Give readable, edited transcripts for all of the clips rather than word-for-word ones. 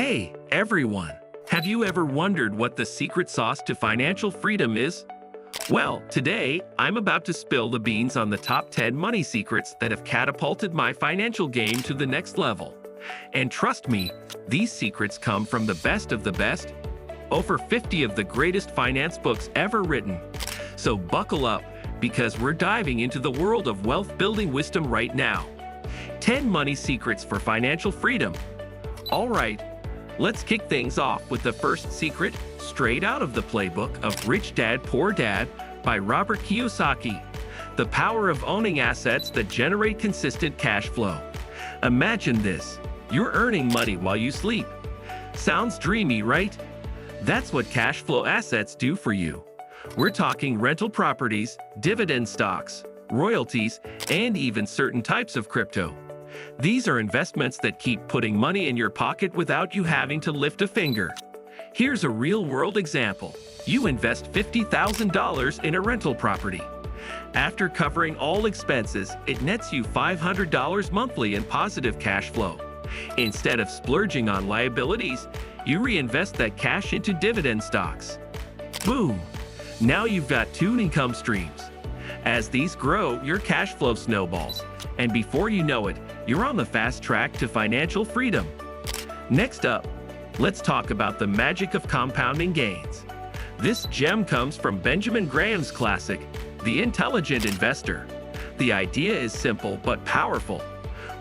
Hey, everyone! Have you ever wondered what the secret sauce to financial freedom is? Well, today, I'm about to spill the beans on the top 10 money secrets that have catapulted my financial game to the next level. And trust me, these secrets come from the best of the best, over 50 of the greatest finance books ever written. So buckle up, because we're diving into the world of wealth-building wisdom right now. 10 money secrets for financial freedom. All right, let's kick things off with the first secret, straight out of the playbook of Rich Dad, Poor Dad by Robert Kiyosaki. The power of owning assets that generate consistent cash flow. Imagine this, you're earning money while you sleep. Sounds dreamy, right? That's what cash flow assets do for you. We're talking rental properties, dividend stocks, royalties, and even certain types of crypto. These are investments that keep putting money in your pocket without you having to lift a finger. Here's a real-world example. You invest $50,000 in a rental property. After covering all expenses, it nets you $500 monthly in positive cash flow. Instead of splurging on liabilities, you reinvest that cash into dividend stocks. Boom! Now you've got two income streams. As these grow, your cash flow snowballs, and before you know it, you're on the fast track to financial freedom. Next up, let's talk about the magic of compounding gains. This gem comes from Benjamin Graham's classic, The Intelligent Investor. The idea is simple but powerful.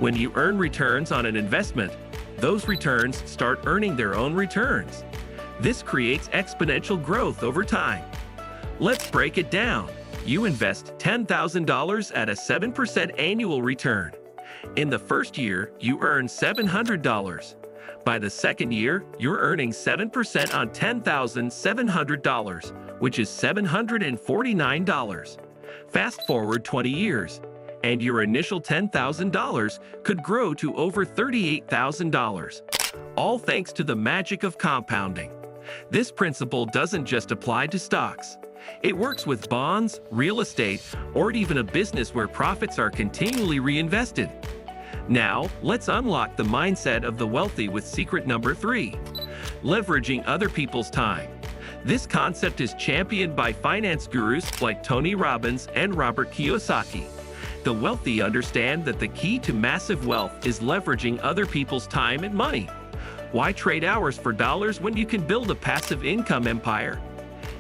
When you earn returns on an investment, those returns start earning their own returns. This creates exponential growth over time. Let's break it down. You invest $10,000 at a 7% annual return. In the first year, you earn $700. By the second year, you're earning 7% on $10,700, which is $749. Fast forward 20 years, and your initial $10,000 could grow to over $38,000, all thanks to the magic of compounding. This principle doesn't just apply to stocks. It works with bonds, real estate, or even a business where profits are continually reinvested. Now, let's unlock the mindset of the wealthy with secret number 3, leveraging other people's time. This concept is championed by finance gurus like Tony Robbins and Robert Kiyosaki. The wealthy understand that the key to massive wealth is leveraging other people's time and money. Why trade hours for dollars when you can build a passive income empire?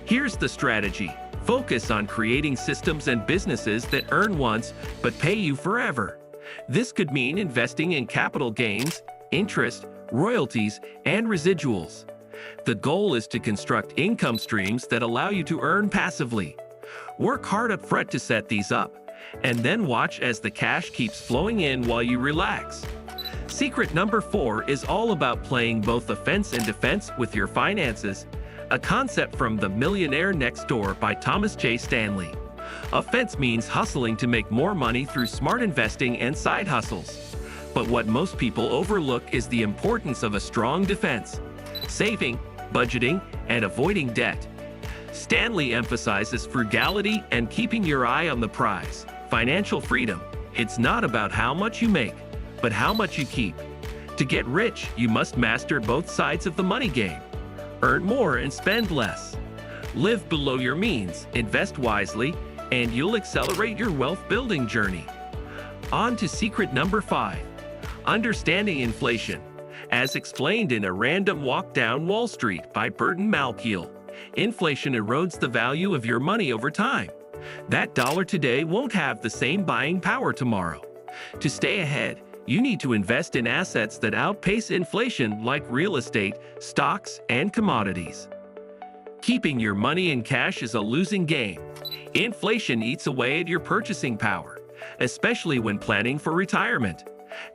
Here's the strategy. Focus on creating systems and businesses that earn once but pay you forever. This could mean investing in capital gains, interest, royalties, and residuals. The goal is to construct income streams that allow you to earn passively. Work hard up front to set these up, and then watch as the cash keeps flowing in while you relax. Secret number 4 is all about playing both offense and defense with your finances, a concept from The Millionaire Next Door by Thomas J. Stanley. Offense means hustling to make more money through smart investing and side hustles. But what most people overlook is the importance of a strong defense: saving, budgeting, and avoiding debt. Stanley emphasizes frugality and keeping your eye on the prize. Financial freedom. It's not about how much you make, but how much you keep. To get rich, you must master both sides of the money game. Earn more and spend less. Live below your means, invest wisely, and you'll accelerate your wealth-building journey. On to secret number 5, understanding inflation. As explained in A Random Walk Down Wall Street by Burton Malkiel, inflation erodes the value of your money over time. That dollar today won't have the same buying power tomorrow. To stay ahead, you need to invest in assets that outpace inflation like real estate, stocks, and commodities. Keeping your money in cash is a losing game. Inflation eats away at your purchasing power, especially when planning for retirement.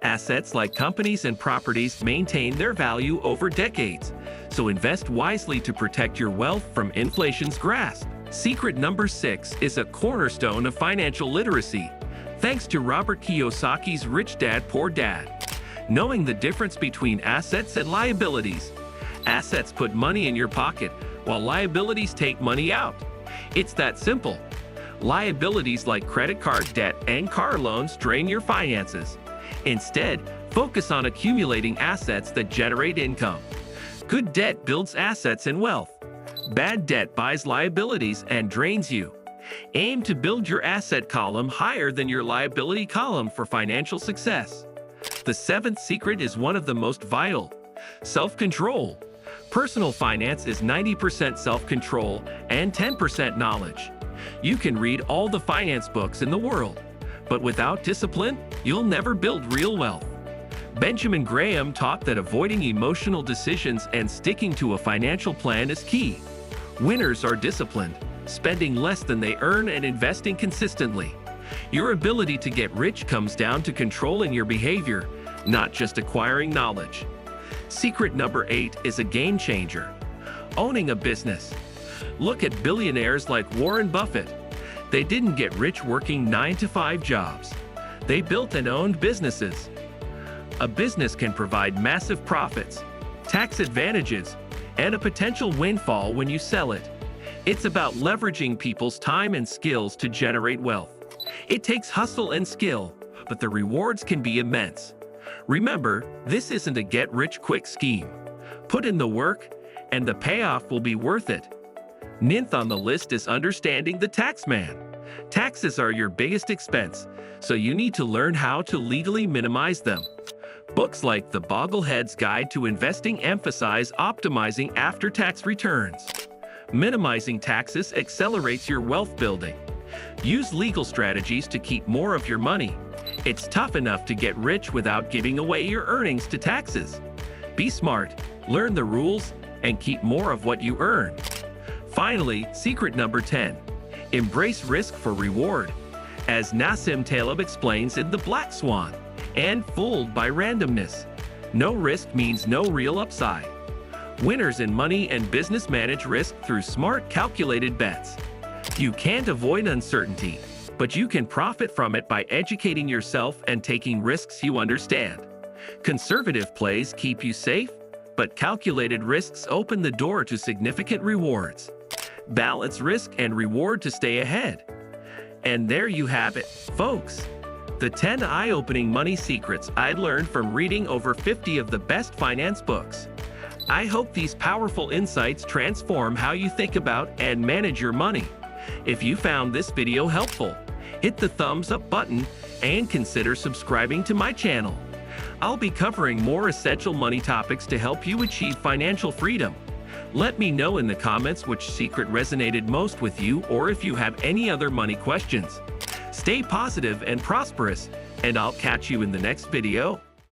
Assets like companies and properties maintain their value over decades, so invest wisely to protect your wealth from inflation's grasp. Secret number 6 is a cornerstone of financial literacy, thanks to Robert Kiyosaki's Rich Dad, Poor Dad. Knowing the difference between assets and liabilities. Assets put money in your pocket, while liabilities take money out. It's that simple. Liabilities like credit card debt and car loans drain your finances. Instead, focus on accumulating assets that generate income. Good debt builds assets and wealth. Bad debt buys liabilities and drains you. Aim to build your asset column higher than your liability column for financial success. The seventh secret is one of the most vital: self-control. Personal finance is 90% self-control and 10% knowledge. You can read all the finance books in the world, but without discipline, you'll never build real wealth. Benjamin Graham taught that avoiding emotional decisions and sticking to a financial plan is key. Winners are disciplined, spending less than they earn and investing consistently. Your ability to get rich comes down to controlling your behavior, not just acquiring knowledge. Secret number 8 is a game changer: owning a business. Look at billionaires like Warren Buffett. They didn't get rich working 9-to-5 jobs. They built and owned businesses. A business can provide massive profits, tax advantages, and a potential windfall when you sell it. It's about leveraging people's time and skills to generate wealth. It takes hustle and skill, but the rewards can be immense. Remember, this isn't a get-rich-quick scheme. Put in the work, and the payoff will be worth it. Ninth on the list is understanding the tax man. Taxes are your biggest expense, so you need to learn how to legally minimize them. Books like The Bogglehead's Guide to Investing emphasize optimizing after-tax returns. Minimizing taxes accelerates your wealth building. Use legal strategies to keep more of your money. It's tough enough to get rich without giving away your earnings to taxes. Be smart, learn the rules, and keep more of what you earn. Finally, secret number 10. Embrace risk for reward. As Nassim Taleb explains in The Black Swan, and fooled by randomness. No risk means no real upside. Winners in money and business manage risk through smart, calculated bets. You can't avoid uncertainty, but you can profit from it by educating yourself and taking risks you understand. Conservative plays keep you safe, but calculated risks open the door to significant rewards. Balance risk and reward to stay ahead. And there you have it, folks. The 10 eye-opening money secrets I learned from reading over 50 of the best finance books. I hope these powerful insights transform how you think about and manage your money. If you found this video helpful, hit the thumbs up button and consider subscribing to my channel. I'll be covering more essential money topics to help you achieve financial freedom. Let me know in the comments which secret resonated most with you, or if you have any other money questions. Stay positive and prosperous, and I'll catch you in the next video.